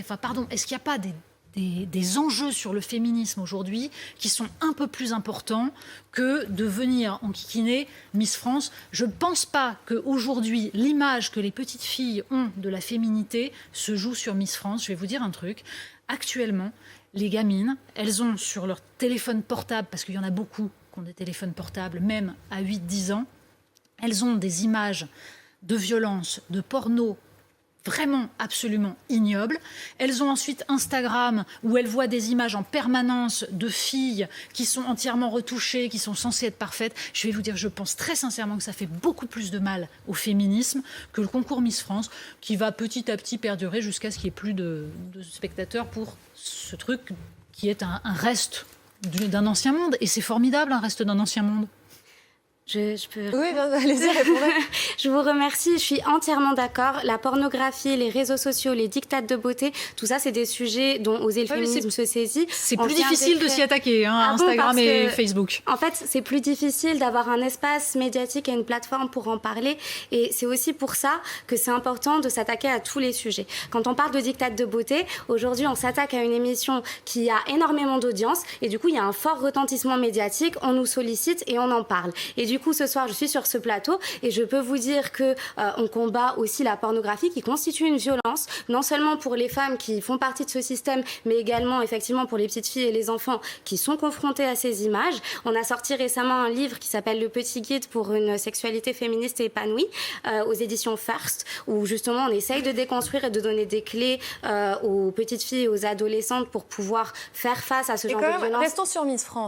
Enfin, pardon, est-ce qu'il n'y a pas des enjeux sur le féminisme aujourd'hui qui sont un peu plus importants que de venir enquiquiner Miss France? Je ne pense pas qu'aujourd'hui, l'image que les petites filles ont de la féminité se joue sur Miss France. Je vais vous dire un truc. Actuellement, les gamines, elles ont sur leur téléphone portable, parce qu'il y en a beaucoup qui ont des téléphones portables, même à 8-10 ans, elles ont des images de violence, de porno, vraiment absolument ignobles. Elles ont ensuite Instagram où elles voient des images en permanence de filles qui sont entièrement retouchées, qui sont censées être parfaites. Je vais vous dire, je pense très sincèrement que ça fait beaucoup plus de mal au féminisme que le concours Miss France, qui va petit à petit perdurer jusqu'à ce qu'il n'y ait plus de spectateurs pour ce truc qui est un reste d'un ancien monde. Et c'est formidable, un reste d'un ancien monde. Je peux... Oui, allez-y, répondez. Je vous remercie, je suis entièrement d'accord. La pornographie, les réseaux sociaux, les dictats de beauté, tout ça, c'est des sujets dont Oser le féminisme se saisit. C'est plus difficile de s'y attaquer, hein, Instagram et Facebook. En fait, c'est plus difficile d'avoir un espace médiatique et une plateforme pour en parler. Et c'est aussi pour ça que c'est important de s'attaquer à tous les sujets. Quand on parle de dictats de beauté, aujourd'hui, on s'attaque à une émission qui a énormément d'audience. Et du coup, il y a un fort retentissement médiatique. On nous sollicite et on en parle. Et du coup, ce soir, je suis sur ce plateau et je peux vous dire qu'on combat aussi la pornographie qui constitue une violence, non seulement pour les femmes qui font partie de ce système, mais également effectivement pour les petites filles et les enfants qui sont confrontés à ces images. On a sorti récemment un livre qui s'appelle Le Petit Guide pour une sexualité féministe et épanouie aux éditions First, où justement on essaye de déconstruire et de donner des clés aux petites filles et aux adolescentes pour pouvoir faire face à ce genre de violence. Restons sur Miss France.